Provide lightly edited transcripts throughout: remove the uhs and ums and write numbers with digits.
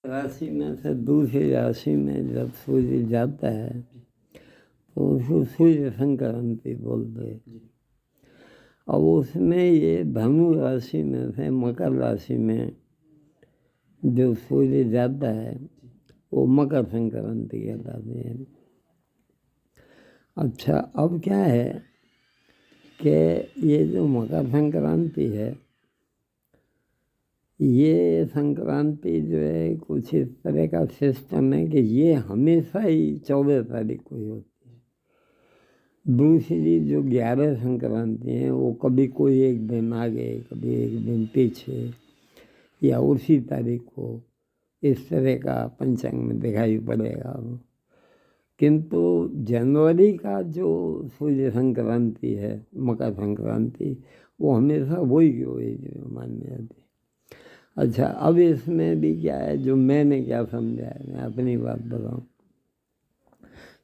राशि में से दूसरी राशि में जब सूर्य जाता है तो उसको सूर्य संक्रांति बोलते हैं। और उसमें ये धनु राशि में से मकर राशि में जो सूर्य जाता है वो मकर संक्रांति कहलाते हैं। अच्छा, अब क्या है कि ये जो मकर संक्रांति है, ये संक्रांति जो है कुछ इस तरह का सिस्टम है कि ये हमेशा ही 14 तारीख को ही होती है। दूसरी जो 11 संक्रांति हैं वो कभी कोई एक दिन आगे, कभी एक दिन पीछे, या उसी तारीख को, इस तरह का पंचांग में दिखाई पड़ेगा। किंतु जनवरी का जो सूर्य संक्रांति है, मकर संक्रांति, वो हमेशा वही की वही जो मानी जाती है। अच्छा, अब इसमें भी क्या है, जो मैंने क्या समझा है, मैं अपनी बात बताऊँ।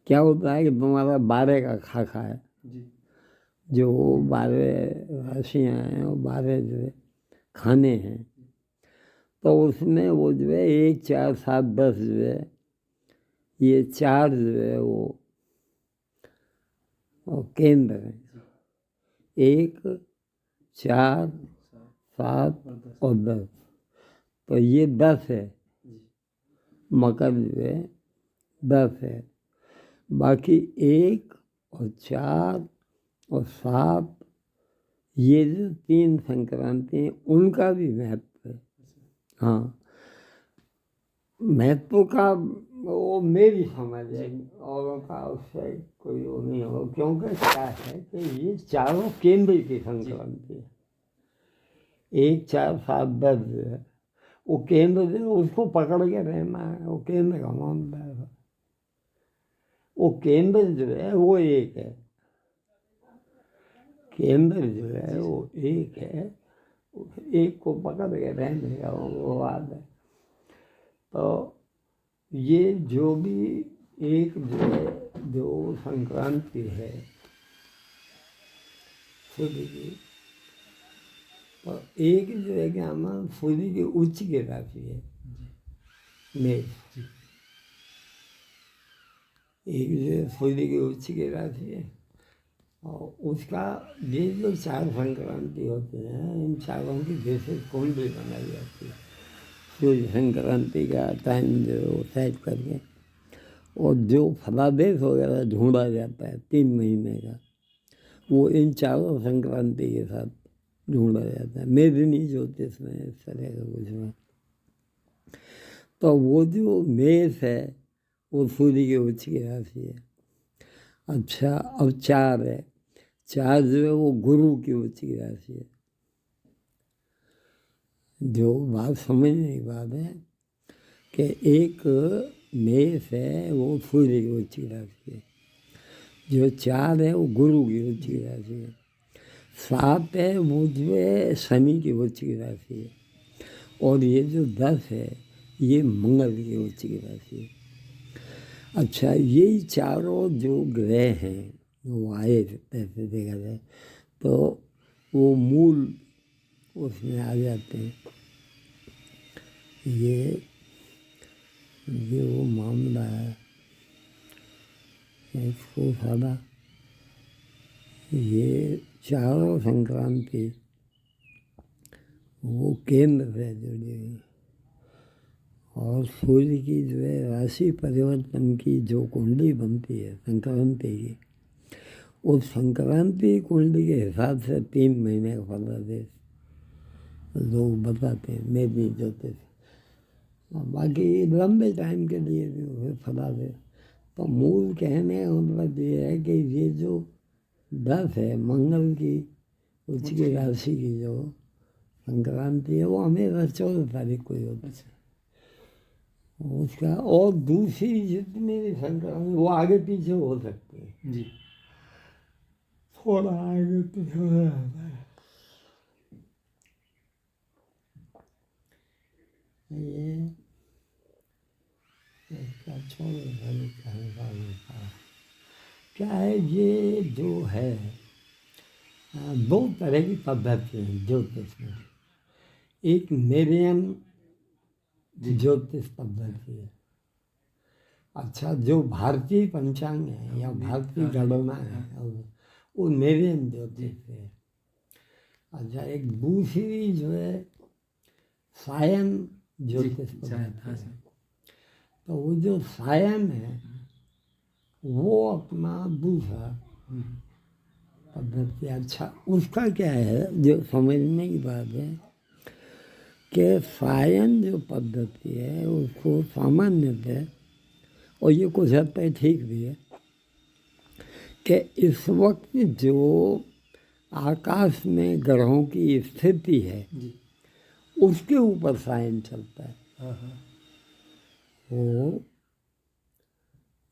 क्या होता है कि तुम्हारा 12 का खाका है, जो 12 राशियाँ हैं, वो 12 जो है खाने हैं, तो उसमें वो जो है 1, 4, 7, 10 जो है, ये 4 जो है वो केंद्र है। 1, 4, 7 और 10, तो ये 10 है। मकर जो है 10 है। बाकी 1 और 4 और 7, ये जो 3 संक्रांति हैं, उनका भी महत्व है। हाँ, महत्व का वो मेरी समझ है, औरों का उससे कोई वो नहीं हो, क्योंकि क्या है कि ये चारों केंद्र की संक्रांति है। 1, 4, 7, 10 जो है वो केंद्र जो है उसको पकड़ के रहना है, वो केंद्र का मामला है। वो केंद्र जो है वो एक है, केंद्र जो है वो एक है, एक को पकड़ के रहने का वो बात है। तो ये जो भी एक जो है, जो संक्रांति है सूर्य की, तो एक जो है क्या नाम, सूर्य की उच्च की राशि है मेष। एक जो है सूर्य की उच्च की राशि है, और उसका ये जो 4 संक्रांति होते हैं, इन चारों की विशेष कुंडली बनाई जाती है। सूर्य संक्रांति का टाइम जो वो सेट करके, और जो फलादेश वगैरह ढूंढा जाता है 3 महीने का, वो इन चारों संक्रांति के साथ ढूंढा जाता है। मेदिनी ज्योतिष में इस तरह का कुछ है। तो वो जो मेष है वो सूर्य की उच्च की राशि है। अच्छा, अब 4 है, 4 जो है वो गुरु की उच्च की राशि है। जो बात समझने की बात है कि एक मेष है वो सूर्य की उच्च की राशि है, जो 4 है वो गुरु की उच्च की राशि है, 7 है वो जो है शनि की उच्च की राशि है, और ये जो 10 है ये मंगल की उच्च की राशि है। अच्छा, यही चारों जो ग्रह हैं वो आए ऐसे देखा जाए तो वो मूल उसमें आ जाते हैं। ये जो मामला है इसको सारा, ये चारों संक्रांति वो केंद्र से जुड़ी हुई, और सूर्य की जो है राशि परिवर्तन की जो कुंडली बनती है संक्रांति की, उस संक्रांति कुंडली के हिसाब से 3 महीने का फलादेश लोग बताते हैं, मैं भी ज्योतिष। बाकी लंबे टाइम के लिए भी फलादेश। तो मूल कहने का मतलब ये है कि ये जो 10 है मंगल की उच्च की राशि की जो संक्रांति है, वो हमेशा 14 तारीख को ही होती है उसका। और दूसरी जितनी भी संक्रांति वो आगे पीछे हो सकती है जी, थोड़ा आगे पीछे हो जाता है। ये इसका 14 तारीख का हिसाब होता है। क्या है, ये जो है 2 तरह की पद्धति है ज्योतिष में। एक नेरियन ज्योतिष पद्धति है। अच्छा, जो भारतीय पंचांग है या भारतीय गणना है वो नेरियन ज्योतिष है। अच्छा, एक दूसरी जो है सायन ज्योतिष पद्धति है। तो वो जो सायन है वो अपना दूसरा पद्धति। अच्छा, उसका क्या है जो समझने की बात है कि सायन जो पद्धति है उसको सामान्यतः, और ये कुछ हद तक ठीक भी है, कि इस वक्त जो आकाश में ग्रहों की स्थिति है उसके ऊपर सायन चलता है। वो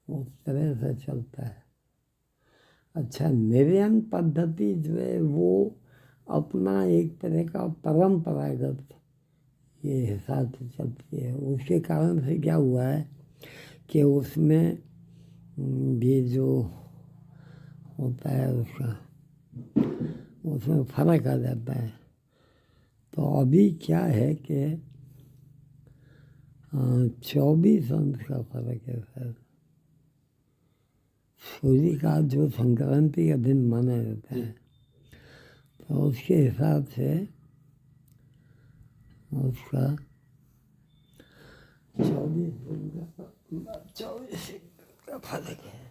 उस तरह से चलता है। अच्छा, निर्यन पद्धति जो है वो अपना एक तरह का परंपरागत ये हिसाब से चलती है। उसके कारण से क्या हुआ है कि उसमें भी जो होता है उसमें फर्क आ जाता है। तो अभी क्या है कि 24 अंश का फर्क है सर। सूर्य का जो संक्रांति का दिन माना जाता है तो उसके हिसाब से उसका 24 का फर्क है।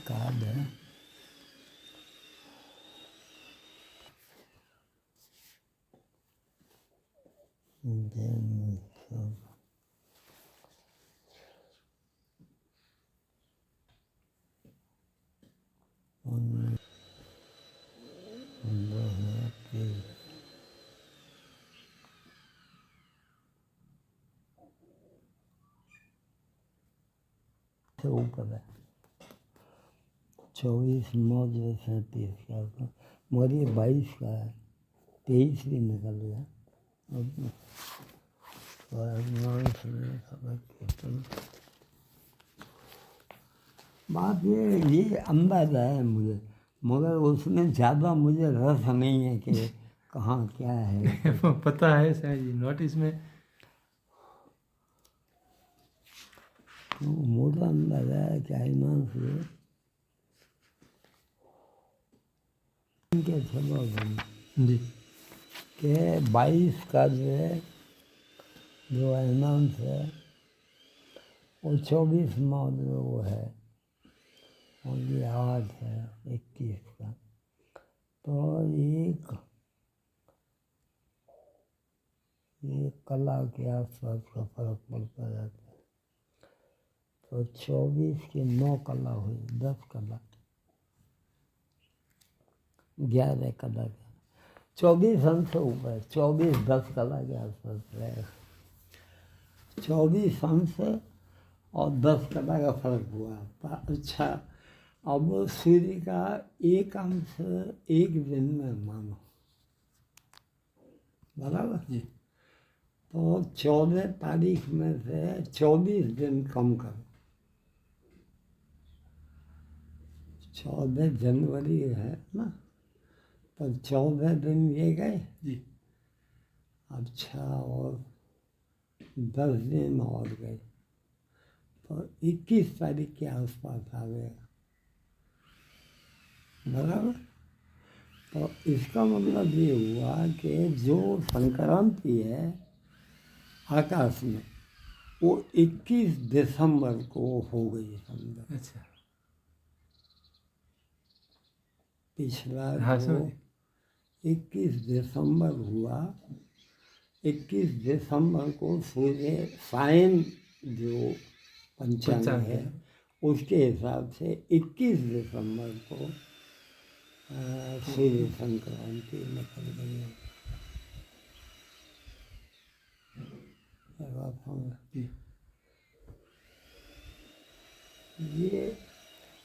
कार्ड है ऊपर है 24 9 जो 37 का, मगर ये 22 का है, 23 भी निकल गया। बात ये अंदाजा है मुझे, मगर उसमें ज़्यादा मुझे रस नहीं है कि कहाँ क्या है। पता है सर जी, नोटिस में तो मोटा अंदाजा है क्या ईमान से के सबब जी के 22 का जो है जो अनाउंस है वो 24 मॉड वो है और ये 8 है 21 का। तो एक कला के आसपास का फर्क पड़ता जाता है। तो 24 की 9 कला हुई, 10 कला, 11 कला का 24 अंश ऊपर, 24 10 कला के आसपास रहेगा। 24 अंश और 10 कला का फर्क हुआ। अच्छा, अब सूर्य का एक अंश एक दिन में मानो, बराबर जी तो 14 तारीख में से 24 दिन कम करो। 14 जनवरी है ना, तो 14 दिन ये गए। जी अच्छा, और 10 दिन और गए तो 21 तारीख के आसपास आ गया, बराबर। तो इसका मतलब ये हुआ कि जो संक्रांति है आकाश में वो 21 दिसंबर को हो गई समझो। अच्छा पिछला हाँ जो समझ 21 दिसंबर हुआ, 21 दिसंबर को सूर्य सायन जो पंचांग है उसके हिसाब से 21 दिसंबर को सूर्य संक्रांति निकल गई। ये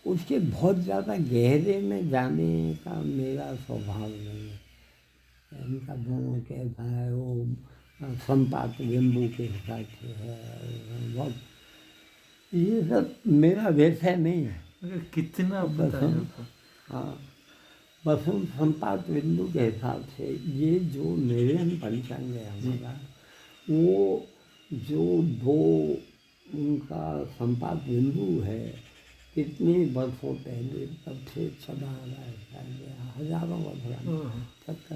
उसके बहुत ज़्यादा गहरे में जाने का मेरा स्वभाव नहीं है। इनका दोनों कैसा है वो संपात गेंबू के हिसाब से है, बहुत ये सब मेरा विषय नहीं है। मगर कितना पता है आपको? हाँ, वसुंत संपात बिंदु के हिसाब से ये जो निर्यन पंचांग है हमारा, वो जो दो उनका संपात बिंदु है, कितने वर्षों पहले तब से चला आ रहा है, शायद हजारों वर्ष ओह, तक का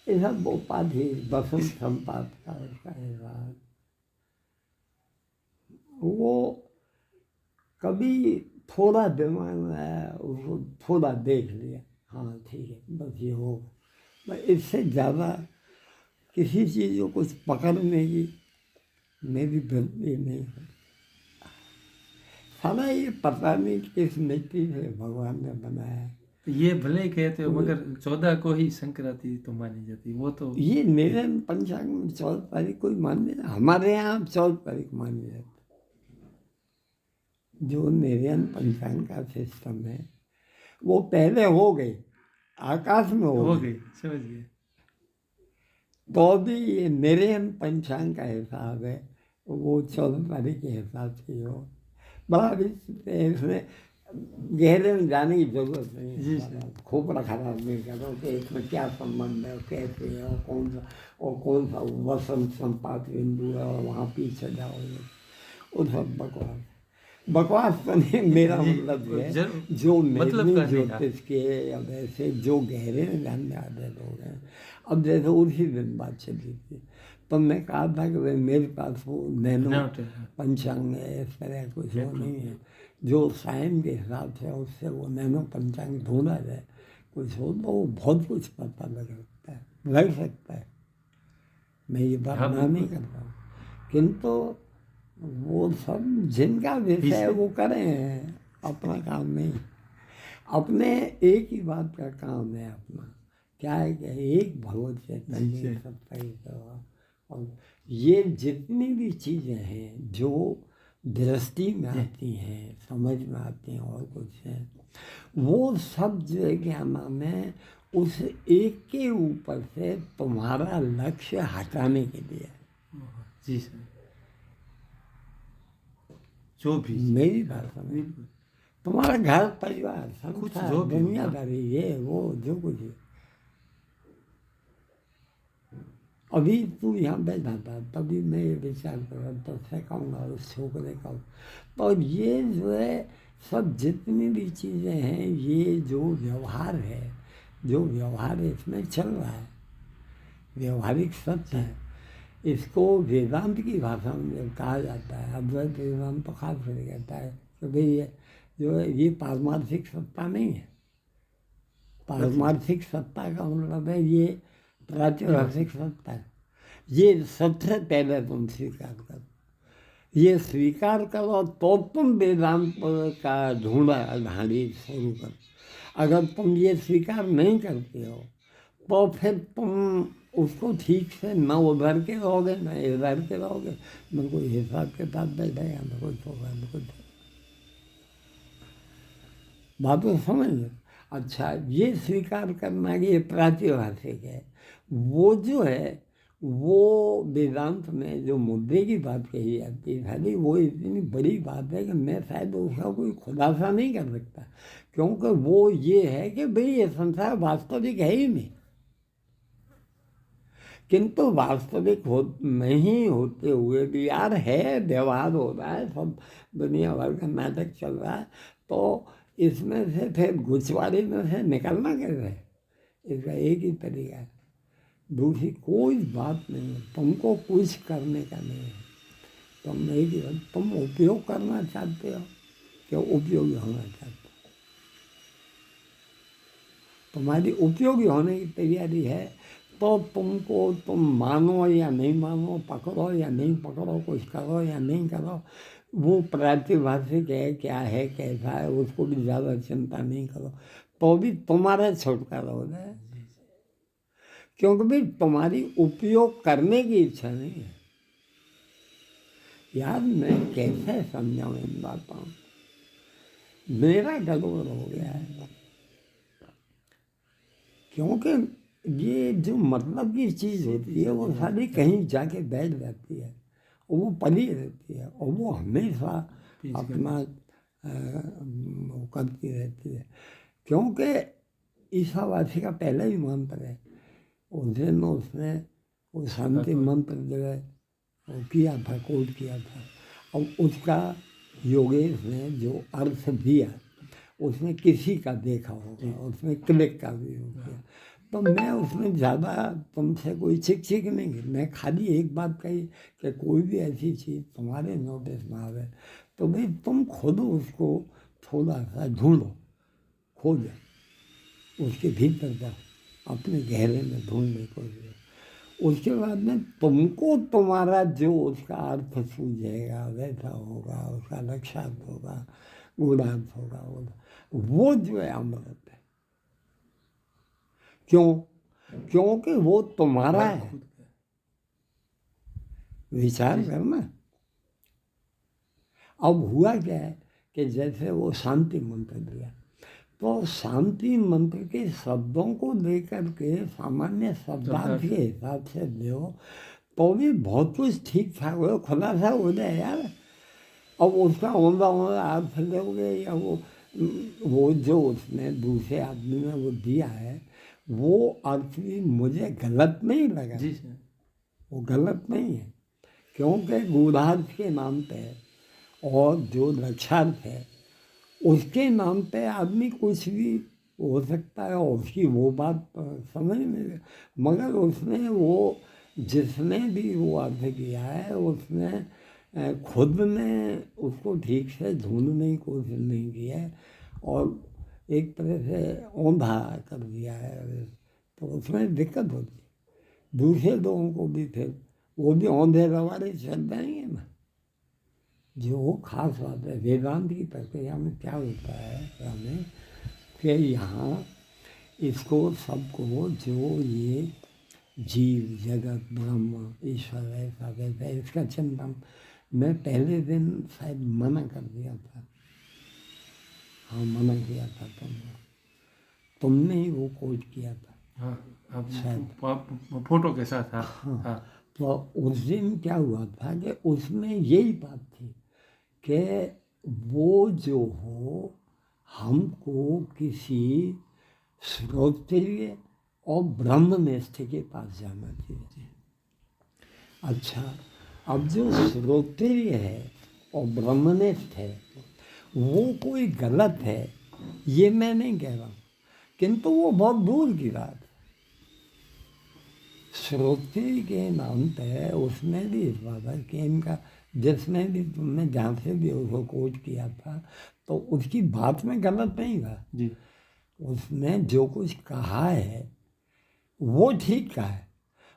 ये सब उपाधि वसुंत संपात का उसका हिसाब। वो कभी थोड़ा दिमाग में आया, उसको थोड़ा देख लिया, हाँ ठीक है बस ये होगा, बस इससे ज़्यादा किसी चीज़ को कुछ पकड़ने की मेरी वृत्ति नहीं है। सारा ये पता नहीं किस मिट्टी से भगवान ने बनाया है। तो ये भले ही कहते हो, मगर 14 को ही संक्रांति तो मानी जाती है, वो तो ये निरन पंचांग में 14 तारीख को ही मान्य है। हमारे यहाँ 14 तारीख मान्य जाता है। जो निरन पंचांग का सिस्टम है वो पहले हो गई, आकाश में हो हो गई, समझ गए। तो भी ये निरन पंचांग का हिसाब है, वो 14 तारीख के हिसाब से हो। बड़ा भी इसमें गहरे में जाने की जरूरत नहीं जी है। खोपड़ा खराब नहीं करो कि इसमें क्या संबंध है, कैसे है, और कौन सा वसंत संपात बिंदु है और वहाँ पीछे जाओगे, वो सब बकवास बकवास तो नहीं। मेरा मतलब है जो मतलब मेरे का नहीं है। ज्योतिष के या वैसे जो गहरे में जानने वाले लोग हैं, अब जैसे उसी दिन बात चली थी तो मैं कहा था कि भाई मेरे पास वो नैनो पंचांग है, इस तरह कुछ वो नहीं है जो साइंस के हिसाब से उससे वो नैनो पंचांग ढूंढा जाए, कुछ हो तो वो बहुत कुछ पता लग सकता है। मैं ये बात ना नहीं करता हूँ, किंतु वो सब जिनका विषय है वो करें, अपना काम नहीं। अपने एक ही बात का काम है अपना, क्या है कि एक भगवत चैतन्य सत्ता। और ये जितनी भी चीज़ें हैं जो दृष्टि में आती हैं, समझ में आती हैं और कुछ है, वो सब जो है क्या नाम है, उस एक के ऊपर से तुम्हारा लक्ष्य हटाने के लिए। जी सर, जो भी मेरी बात समझ, तुम्हारा घर परिवार संसार जो भी दुनियादारी ये वो जो कुछ है। अभी तू यहाँ बैठा था तभी मैं ये विचार कर रहा था, फेंकाऊंगा उस छोकरे का। तो ये जो है सब जितनी भी चीज़ें हैं, ये जो व्यवहार है, जो व्यवहार इसमें चल रहा है, व्यवहारिक सत्य है। इसको वेदांत की भाषा में जब कहा जाता है, अद्वैत वेदांत तो खास करके कहता है कि भाई ये जो है ये पारमार्थिक सत्ता नहीं है। पारमार्थिक सत्ता का मतलब है ये प्रातिभाषिक सत्ता है। ये सबसे पहले तुम स्वीकार करो, ये स्वीकार करो तो तुम वेदांत का ढूंढा ढांढी शुरू करो। अगर तुम ये स्वीकार नहीं करते हो तो फिर तुम उसको ठीक से न उधर के रहोगे न इधर के रहोगे, न कोई हिसाब के साथ बैठेगा, न कुछ होगा, न कुछ। बातों समझ लो। अच्छा, ये स्वीकार करना कि ये प्रातिभाषिक है, वो जो है वो वेदांत में जो मुद्दे की बात कही जाती है, खाली वो इतनी बड़ी बात है कि मैं शायद उसका कोई खुलासा नहीं कर सकता, क्योंकि वो ये है कि भाई ये संसार वास्तविक है ही नहीं। किंतु वास्तविक नहीं होते हुए भी यार है, व्यवहार हो रहा है, सब दुनिया भर का नाटक चल रहा है, तो इसमें से फिर गुछवाड़े में से निकलना कैसे है? इसका एक ही तरीका है, दूसरी कोई बात नहीं है। तुमको कुछ करने का नहीं है, तुम एक ही, तुम उपयोग करना चाहते हो कि उपयोगी होना चाहते हो? तुम्हारी उपयोगी होने की तैयारी है तो तुमको, तुम मानो या नहीं मानो, पकड़ो या नहीं पकड़ो, कुछ करो या नहीं करो, वो प्रातिभाषिक है, क्या है, कैसा है, उसको भी ज़्यादा चिंता नहीं करो, तो भी तुम्हारा छुटकारा हो जाए, क्योंकि भाई तुम्हारी उपयोग करने की इच्छा नहीं है। यार मैं कैसे समझाऊँ इन बातों, मेरा गड़बड़ हो गया है, क्योंकि ये जो मतलब की चीज़ होती है वो सारी कहीं जाके बैठ जाती है और वो पड़ी रहती है, और वो हमेशा अपना वो करती रहती है, क्योंकि ईसावासी का पहला ही मंत्र है। उस दिन उसने वो शांति मंत्र जो है वो किया था, कोट किया था। अब उसका योगेश ने जो अर्थ दिया उसने किसी का देखा होगा, उसने क्लिक का भी हो गया। तो मैं उसमें ज़्यादा तुमसे कोई चिक नहीं की, मैं खाली एक बात कही कि कोई भी ऐसी चीज़ तुम्हारे नोटिस में आवे तो भाई तुम खुद उसको थोड़ा सा ढूंढो, खोजो, उसके भीतर जाओ, अपने गहरे में ढूंढने को जो। उसके बाद में तुमको तुम्हारा जो उसका अर्थ सूझेगा वैसा होगा, उसका लक्ष्यार्थ होगा, गूढ़ार्थ होगा, वो जो है अमृत है। क्यों? क्योंकि वो तुम्हारा है। विचार करना। अब हुआ क्या है कि जैसे वो शांति मंत्र दिया, तो शांति मंत्र के शब्दों को लेकर के सामान्य शब्दार्थ के हिसाब से दो तो भी बहुत कुछ ठीक ठाक हो, खुलासा हो जाए यार। अब उसका औंधा अर्थ लोगे या वो जो उसने दूसरे आदमी ने वो दिया है वो अर्थ भी मुझे गलत नहीं लगा। जी सर। वो गलत नहीं है, क्योंकि गूढ़ार्थ के नाम पे और जो लक्ष्यार्थ है उसके नाम पे आदमी कुछ भी हो सकता है और उसकी वो बात समझ में, मगर उसने वो जिसने भी वो अर्थ किया है उसने खुद ने उसको ठीक से ढूंढने की कोशिश नहीं की है और एक तरह से औंधा कर दिया है, तो उसमें दिक्कत होती है। दूसरे लोगों को भी फिर वो भी औंधे रवाड़े चल जाएंगे ना। जो खास बात है वेदांत की प्रक्रिया में क्या होता है हमें कि यहाँ इसको सबको जो ये जीव जगत ब्रह्म ईश्वर ऐसा वैसा इसका चिंतन मैं पहले दिन शायद मना कर दिया था। हाँ मना किया था तुमने ही वो कोट किया था। हाँ, आप शायद फोटो के साथ। हाँ हाँ, हाँ। तो उस दिन क्या हुआ था कि उसमें यही बात थी कि वो जो हो हमको किसी श्रोत्रिय और ब्रह्मनिष्ठ के पास जाना चाहिए। अच्छा, अब जो श्रोत्रिय है और ब्रह्मनिष्ठ है वो कोई गलत है ये मैं नहीं कह रहा हूँ, किंतु वो बहुत दूर की बात है। श्रोत्रिय के नाम पे उसमें भी इस बात है कि इनका जिसने भी तुमने जहाँ से भी उसको कोट किया था तो उसकी बात में गलत नहीं था जी। उसने जो कुछ कहा है वो ठीक कहा है,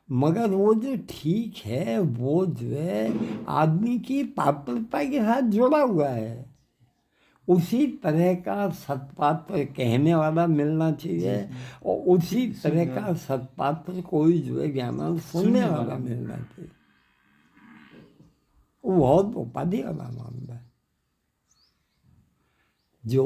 मगर वो जो ठीक है वो जो है आदमी की पात्रता के साथ जुड़ा हुआ है। उसी तरह का सत्पात्र कहने वाला मिलना चाहिए और उसी तरह का सत्पात्र कोई जो है ज्ञान सुनने वाला मिलना चाहिए। वो बहुत उपाधि वाला मामला है जो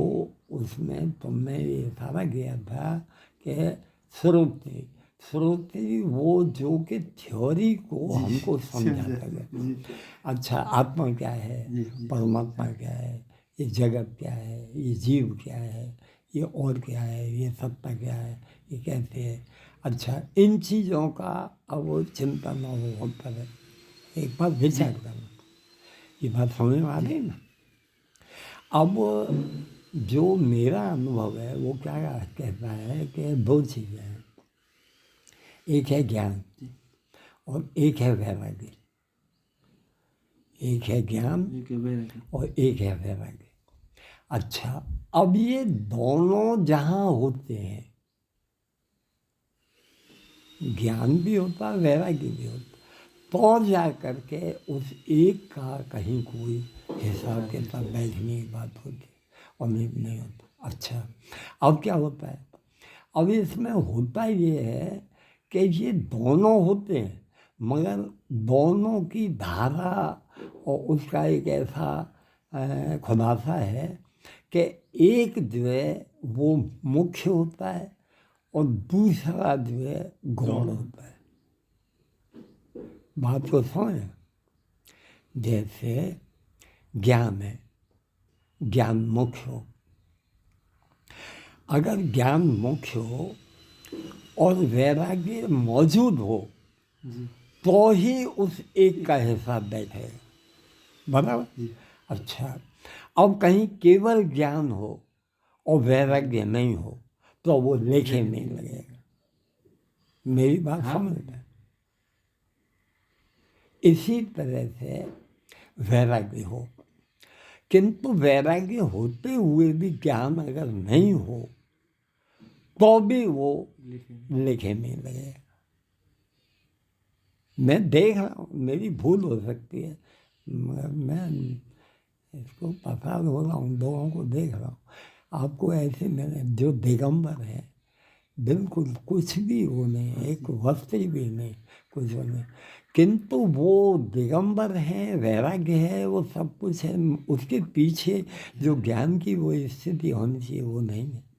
उसमें तुमने ये सारा किया था कि श्रुति वो जो कि थ्योरी को हमको समझाता है। अच्छा, आत्मा क्या है, परमात्मा क्या है, ये जगत क्या है, ये जीव क्या है, ये और क्या है, ये सत्ता क्या है, ये कैसे है। अच्छा, इन चीज़ों का अब वो चिंतन और वो होता है। एक बार विचार करना, ये बात समझ में आ रही है ना। अब जो मेरा अनुभव है वो क्या कहता है कि दो चीज़ें हैं, एक है ज्ञान और एक है वैराग्य। एक है ज्ञान और एक है वैराग्य। अच्छा, अब ये दोनों जहाँ होते हैं, ज्ञान भी होता है वैराग्य भी होता, तो जा करके उस एक का कहीं कोई हिसाब के साथ बैठने की बात होती और नहीं होता। अच्छा, अब क्या होता है, अब इसमें होता ये है कि ये दोनों होते हैं मगर दोनों की धारा और उसका एक ऐसा खुलासा है कि एक जो है वो मुख्य होता है और दूसरा जो है गौण होता है। बात को समझ, जैसे ज्ञान है ज्ञान मुख्य हो। अगर ज्ञान मुख्य हो और वैराग्य मौजूद हो जी तो ही उस एक का हिसाब बैठेगा, बराबर। जी अच्छा, अब कहीं केवल ज्ञान हो और वैराग्य नहीं हो तो वो लेखे नहीं लगेगा। मेरी बात हाँ। समझ में। इसी तरह से वैराग्य हो, किंतु वैराग्य होते हुए भी ज्ञान अगर नहीं हो तो भी वो लिखे नहीं लगेगा। मैं देख रहा हूँ, मेरी भूल हो सकती है, मगर मैं इसको पता हो रहा हूँ, लोगों को देख रहा हूँ। आपको ऐसे मैंने जो दिगंबर है, बिल्कुल कुछ भी वो नहीं, एक वस्त्र भी नहीं, कुछ वो नहीं, किंतु वो दिगंबर है, वैराग्य है, वो सब कुछ है, उसके पीछे जो ज्ञान की वो स्थिति होनी चाहिए वो नहीं है।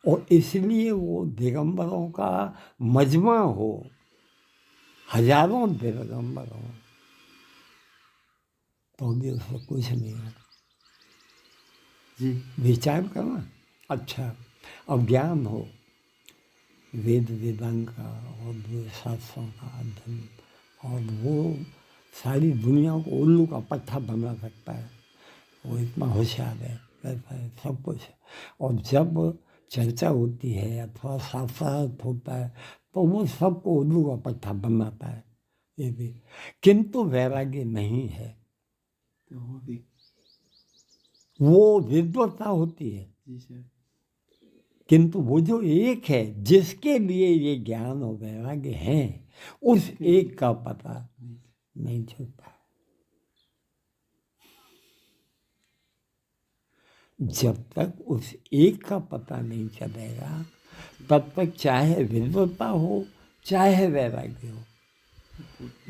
और इसलिए वो दिगंबरों का मजमा हो, हजारों दिगंबर हो, तो भी उसको कुछ नहीं है। जी विचार करना। अच्छा, अब ज्ञान हो, वेद वेदांग का और वो शास्त्रों का अध्ययन, और वो सारी दुनिया को उल्लू का पट्टा बना सकता है, वो इतना होशियार है, कैसा है, सब कुछ है। और जब चर्चा होती है अथवा शास्त्रार्थ होता है तो वो सबको उल्लू का पट्टा बनाता है, ये भी। किंतु वैराग्य नहीं है, तो वो भी वो विद्वत्ता होती है, जी सर। किंतु वो जो एक है जिसके लिए ये ज्ञान और वैराग्य है, उस एक का पता नहीं चलता। जब तक उस एक का पता नहीं चलेगा तब तक चाहे विद्वत्ता हो चाहे वैराग्य हो,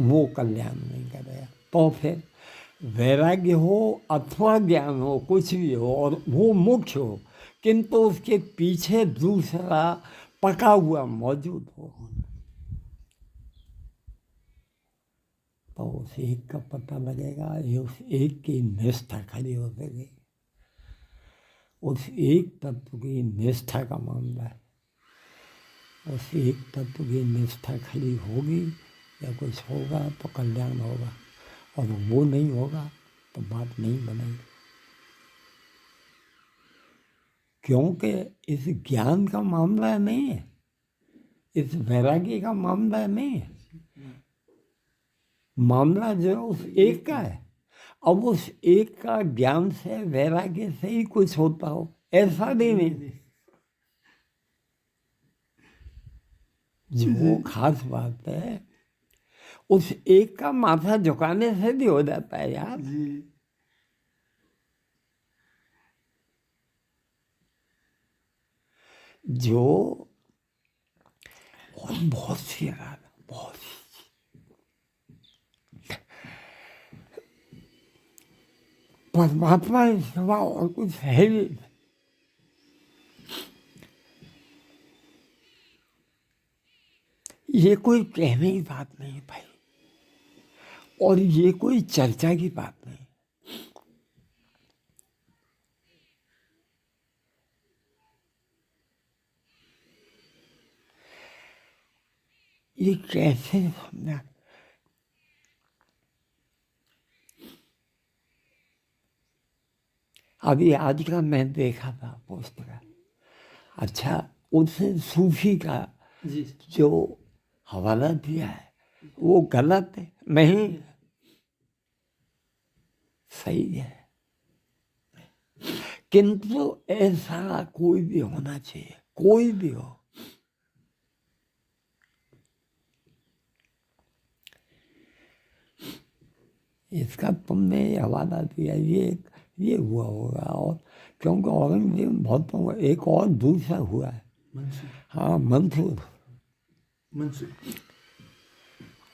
वो कल्याण नहीं करेगा। तो फिर वैराग्य हो अथवा ज्ञान हो, कुछ भी हो, और वो मुख्य हो, किंतु उसके पीछे दूसरा पका हुआ मौजूद हो, तो उस एक का पता लगेगा, ये उस एक की निष्ठा खड़ी हो सकेगी। उस एक तत्व की निष्ठा का मामला है। उस एक तत्व की निष्ठा खड़ी होगी या कुछ होगा तो कल्याण होगा, और वो नहीं होगा तो बात नहीं बनेगी। क्योंकि इस ज्ञान का मामला नहीं है, इस वैराग्य का मामला नहीं है, मामला जो है उस एक का है। अब उस एक का ज्ञान से वैराग्य से ही कुछ होता हो ऐसा भी नहीं। जो खास बात है उस एक का माथा झुकाने से भी हो जाता है यार। जी जो और बहुत सी यार, बहुत सी परमात्मा के सिवा और कुछ है ही नहीं। ये कोई कहने की बात नहीं भाई, और ये कोई चर्चा की बात नहीं। ये कैसे समझा। अभी आज का मैं देखा था पोस्ट का, अच्छा उसने सूफी का जी जो हवाला दिया है वो गलत है नहीं, सही है, किंतु ऐसा कोई भी होना चाहिए, कोई भी हो। इसका तुमने हवाला दिया, ये हुआ होगा, और क्योंकि औरंगजेब बहुतों का एक और दूसरा हुआ है। मंसूर हाँ, मंसूर। मंसूर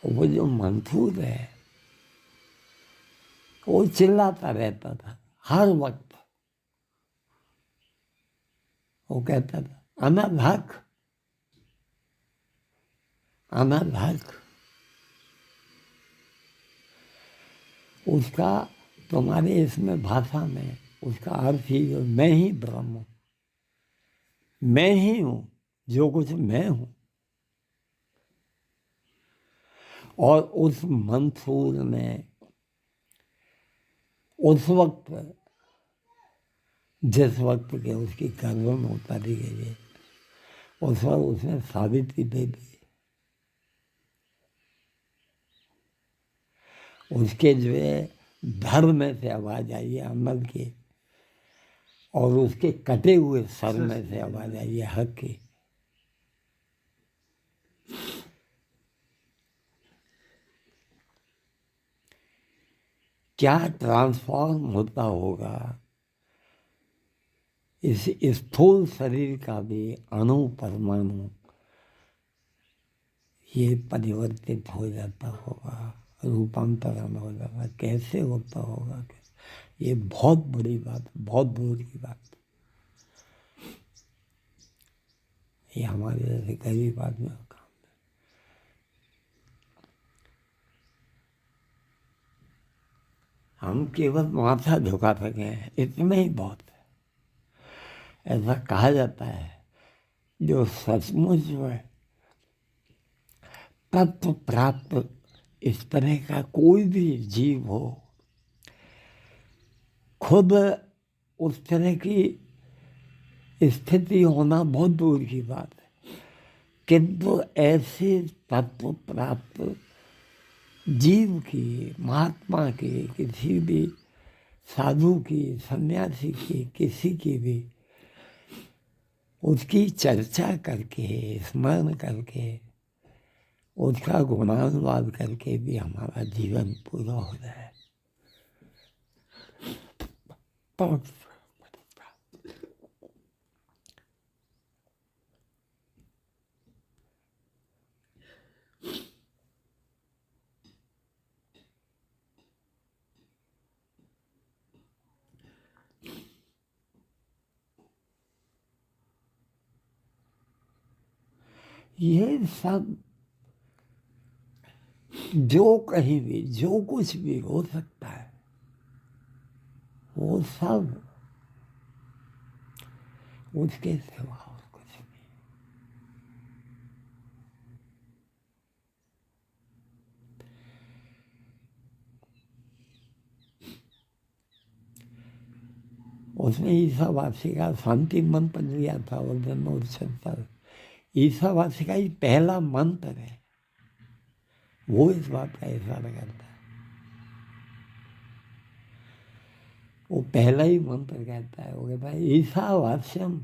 वो जो मंसूर है वो चिल्लाता रहता था हर वक्त। वो कहता था अनल हक, अनल हक। उसका तुम्हारे इसमें भाषा में उसका अर्थ ही है, मैं ही ब्रह्म हूँ, मैं ही हूँ, जो कुछ मैं हूँ। और उस मंसूर में उस वक्त, जिस वक्त के उसकी गर्भ में उतारी गई है, उस वक्त उसने साबिती दे दी। उसके जो है धर्म में से आवाज आई है अमल की, और उसके कटे हुए सर में से आवाज आई है हक की। क्या ट्रांसफॉर्म होता होगा इस स्थूल शरीर का भी अणु परमाणु, ये परिवर्तित हो जाता होगा, रूपांतरण हो जाता, कैसे होता होगा, ये बहुत बड़ी बात, बहुत दूर की बात। ये हमारे जैसे गरीब आदमी का काम है। हम केवल माथा झुका सके, इतना ही बहुत है। ऐसा कहा जाता है जो सचमुच जो है तत्व प्राप्त इस तरह का कोई भी जीव हो, खुद उस तरह की स्थिति होना बहुत दूर की बात है, किंतु ऐसे तत्व प्राप्त जीव की, महात्मा की, किसी भी साधु की, सन्यासी की, किसी की भी उसकी चर्चा करके, स्मरण करके, उसका गुणानुवाद करके भी हमारा जीवन पूरा हो रहा है। ये सब जो कहीं भी जो कुछ भी हो सकता है, वो सब उसके सिवा और कुछ नहीं। उसने ईसावासी का शांति मंत्र दिया था उस जन्मोत्सव पर। ईसावासी का ही पहला मंत्र है, वो इस बात का इशारा करता है। वो पहला ही मंत्र कहता है, वो कहता है ईसावास्यम,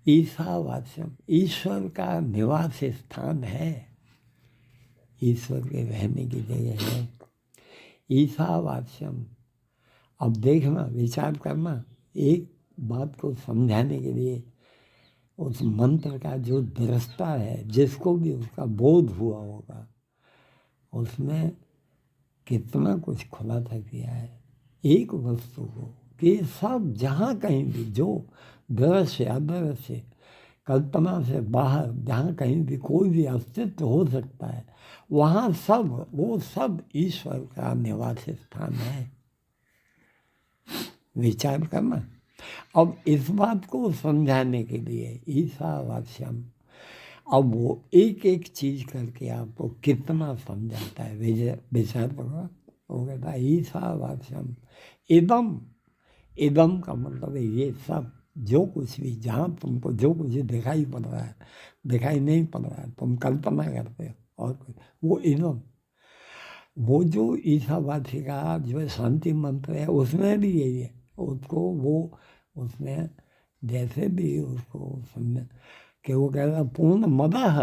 ईसावास्यम ईश्वर का निवास स्थान है, ईश्वर के रहने की जगह है ईसावास्यम। अब देखना, विचार करना, एक बात को समझाने के लिए उस मंत्र का जो दृष्टा है, जिसको भी उसका बोध हुआ होगा, उसने कितना कुछ खुलासा किया है एक वस्तु को, कि सब जहाँ कहीं भी जो दृश्य अदृश्य कल्पना से बाहर जहाँ कहीं भी कोई भी अस्तित्व हो सकता है, वहाँ सब, वो सब ईश्वर का निवास स्थान है। विचार करना। अब इस बात को समझाने के लिए ईसावास्यम, अब वो एक एक चीज करके आपको कितना समझाता है, विचार करो। वो कहता है ईसावास्यम इदम, इदम का मतलब है ये सब, जो कुछ भी, जहाँ तुमको जो कुछ दिखाई पड़ रहा है, दिखाई नहीं पड़ रहा है, तुम कल्पना करते हो और कुछ, वो इदम। वो जो ईसावासी का जो शांति मंत्र है, उसमें भी यही है। उसको वो उसमें जैसे भी उसको समझ कि वो कह रहा पूर्ण मदह,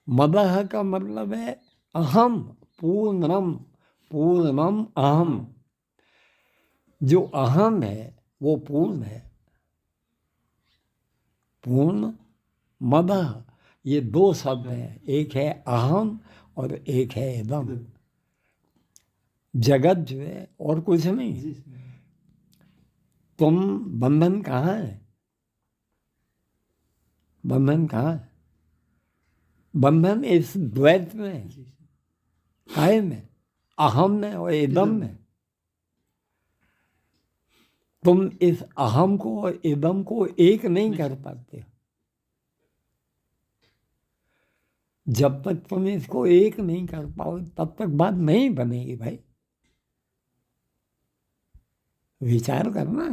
मदह का मतलब है अहम, पूर्णम, पूर्णम अहम। जो अहम है वो पूर्ण है, पूर्ण मदह, ये दो शब्द हैं, एक है अहम और एक है इदम। जगत जो है और कुछ नहीं। तुम, बंधन कहाँ है? बंधन कहाँ है? बंधन इस द्वैत में है, कायम है। अहम में और इदम में। तुम इस अहम को और इदम को एक नहीं कर पाते। जब तक तुम इसको एक नहीं कर पाओ तब तक बात नहीं बनेगी भाई। विचार करना।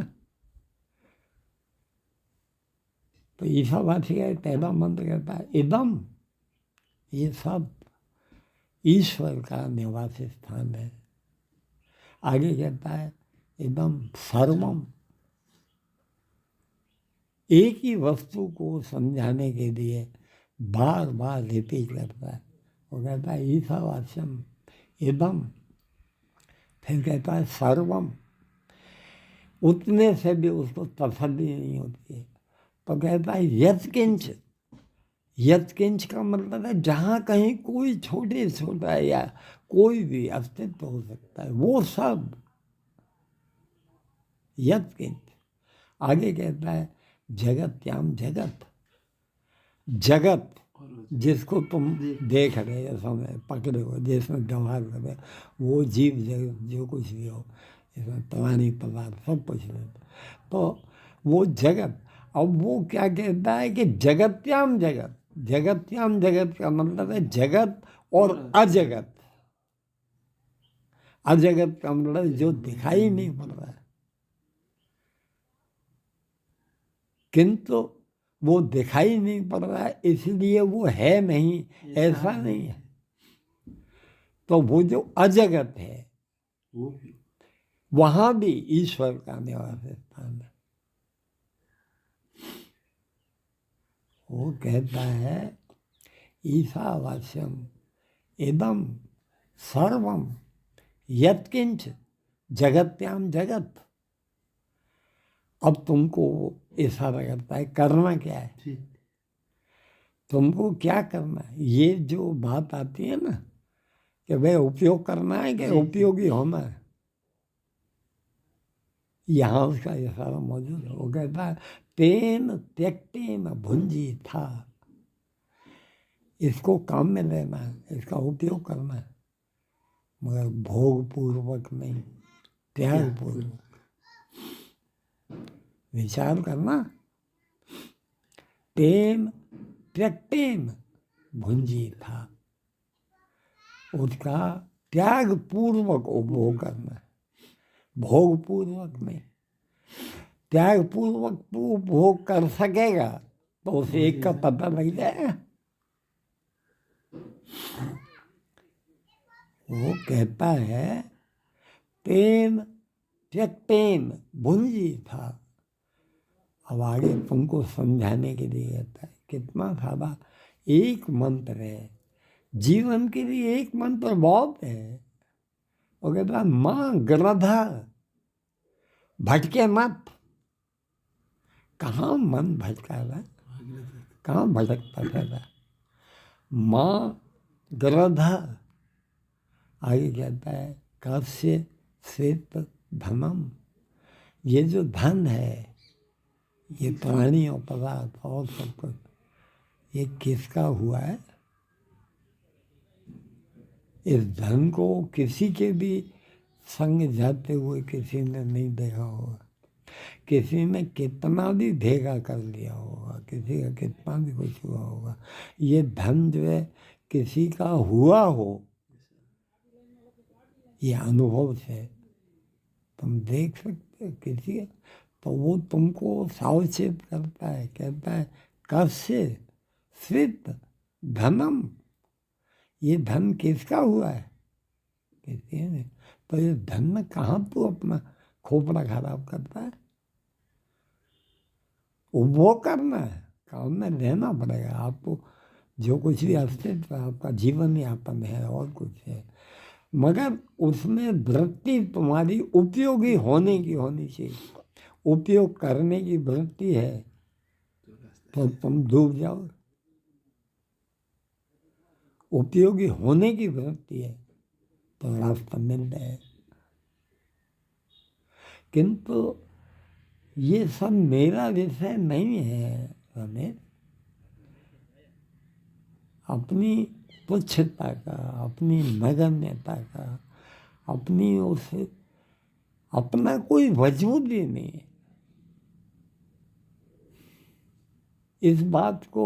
तो ईसावासी का पहला मंत्र कहता है इदम, ये सब ईश्वर का निवास स्थान है। आगे कहता है इदम सर्वम। एक ही वस्तु को समझाने के लिए बार बार रिपीट करता है। वो कहता है ईसावास्यम इदम, फिर कहता है सर्वम। उतने से भी उसको तसल्ली नहीं होती है तो कहता है यत्किंच। यत्किंच का मतलब है जहाँ कहीं कोई छोटे छोटा या कोई भी अस्तित्व हो सकता है वो सब यत्किंच। आगे कहता है जगत्याम जगत। जगत जिसको तुम देख रहे हो, समय पकड़े हो, जिसमें व्यवहार कर रहे हो, वो जीव जगत जो कुछ भी हो, इसमें प्राणी पदार्थ सब कुछ है, तो वो जगत। अब वो क्या कहता है कि जगत्याम जगत। जगत्याम जगत का मतलब है जगत और अजगत। अजगत का मतलब जो दिखाई नहीं पड़ रहा है, किंतु वो दिखाई नहीं पड़ रहा है इसलिए वो है नहीं, ऐसा नहीं है। तो वो जो अजगत है वहां भी ईश्वर का निवास स्थान है। वो कहता है ईसावास्यम इदम सर्वम यत्किंच जगत्याम जगत। अब तुमको इशारा करता है करना क्या है, तुमको क्या करना है। ये जो बात आती है ना कि भाई उपयोग करना है कि उपयोगी होना है, यहाँ उसका इशारा मौजूद है। वो कहता है तेन त्यक्तेन भुंजी था। इसको काम में लेना है, इसका उपयोग करना है, मगर भोग पूर्वक नहीं, त्याग पूर्वक। विचार करना। तेन त्यक्तेन भुंजी था, उसका त्याग पूर्वक उपभोग करना है, भोग पूर्वक नहीं। त्याग पूर्वक उपभोग कर सकेगा तो उसे एक का पता लग जाएगा। वो कहता है तेन त्यक्तेन भुंजी था। अब आगे तुमको समझाने के लिए कहता है कितना सारा एक मंत्र है, जीवन के लिए एक मंत्र बहुत है। वो कहता है माँ गृधा, भटके मत। कहाँ मन भटका रहा है, कहाँ भटकता रहता है। माँ गृधा। आगे कहता है कस्य श्वेत धनम। ये जो धन है, ये प्राणी और पदार्थ और सब कुछ, ये किसका हुआ है। इस धन को किसी के भी संग जाते हुए किसी ने नहीं देखा होगा। किसी ने कितना भी भेगा कर लिया होगा, किसी का कितना भी कुछ हुआ होगा, ये धन जो है किसी का हुआ हो, ये अनुभव से तुम देख सकते हो किसी का, तो वो तुमको सावचेत करता है। कहता है कस्य श्वेत धनम। ये धन किसका हुआ है, किसी ने। तो ये धन में कहाँ तू अपना खोपड़ा खराब करता है। उपभोग करना है, काम में रहना पड़ेगा आपको। जो कुछ भी अस्तित्व आपका जीवन यापन है और कुछ है, मगर उसमें वृत्ति तुम्हारी उपयोगी होने की होनी चाहिए। उपयोग करने की वृत्ति है तो तुम डूब जाओ। उपयोगी होने की वृत्ति है तो रास्ता मिल जाए। किंतु ये सब मेरा विषय नहीं है रमेश। अपनी तुच्छता का, अपनी नगण्यता का, अपनी ओर से अपना कोई वजूद ही नहीं है। इस बात को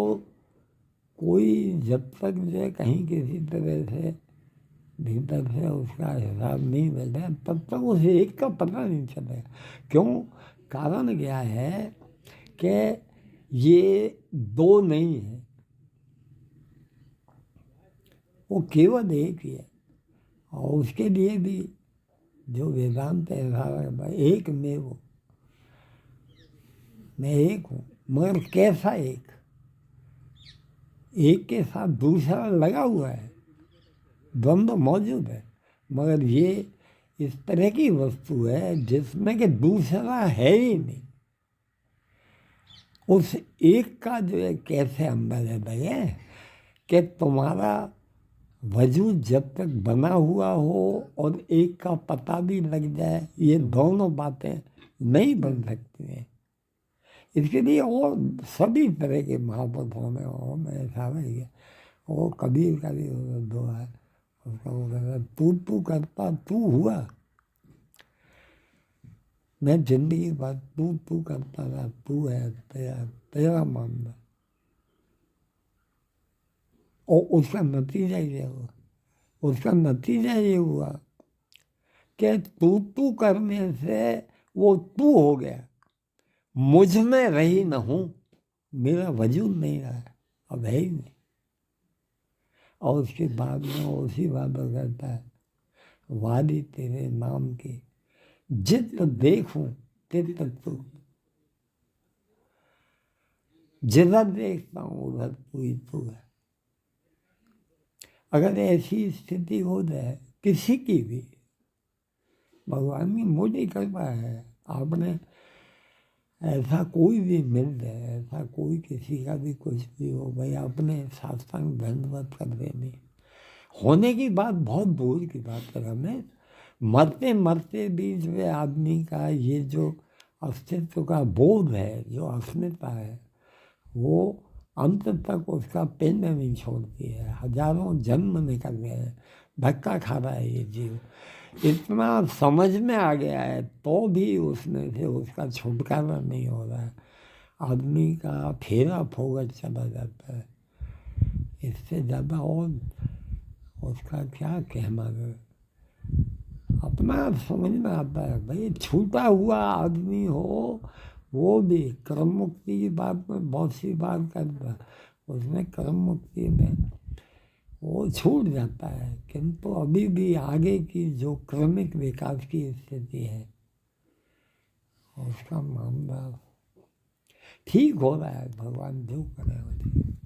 कोई जब तक जो है कहीं किसी तरह से भीतर से उसका हिसाब नहीं बैठा तब तक उस एक का पता नहीं चलेगा। क्यों? कारण क्या है कि ये दो नहीं है, वो केवल एक ही है। और उसके लिए भी जो वेदांत है, एक में वो मैं एक हूँ, मगर कैसा एक? एक के साथ दूसरा लगा हुआ है, द्वंद्व मौजूद है, मगर ये इस तरह की वस्तु है जिसमें कि दूसरा है ही नहीं। उस एक का जो है कैसे अंदाजा लगे कि तुम्हारा वजूद जब तक बना हुआ हो और एक का पता भी लग जाए, ये दोनों बातें नहीं बन सकती हैं। इसके लिए और सभी तरह के महापुरुषों में ऐसा नहीं है। वो कबीर का भी दो है, उसका वो कहता तू करता तू हुआ, मैं जिंदगी भर तू करता था, तू है तेरा मानना। और उसका नतीजा ये हुआ, कि तू करने से वो तू हो गया, मुझ में रही न हूँ, मेरा वजूद नहीं रहा, अब है ही नहीं। और उसके बाद में उसी बात पर कहता है, वादी तेरे नाम की जित देखूं तित तू, जिधर देखता हूँ उधर तू ही तू है। अगर ऐसी स्थिति हो जाए किसी की भी, भगवान की मोटी कृपा है, आपने ऐसा कोई भी मिल जाए, ऐसा कोई किसी का भी कुछ भी हो, भाई अपने साष्टांग दंडवत कर देनी। होने की बात बहुत दूर की बात है, हमें मरते मरते भी जो है आदमी का ये जो अस्तित्व का बोध है, जो अस्मिता है, वो अंत तक उसका पिंड नहीं छोड़ती है। हजारों जन्म निकल गए हैं, धक्का खा रहा है ये जीव, इतना समझ में आ गया है तो भी उसमें से उसका छुटकारा नहीं हो रहा है। आदमी का फेरा फोगट चला जाता है, इससे ज़्यादा और उसका क्या कहना है। अपना समझ में आता है भाई, छूटा हुआ आदमी हो वो भी कर्म मुक्ति की बात में बहुत सी बात करता है, उसमें कर्म मुक्ति में वो छूट जाता है, किंतु अभी भी आगे की जो क्रमिक विकास की स्थिति है उसका मामला ठीक हो रहा है। भगवान जो करे हो।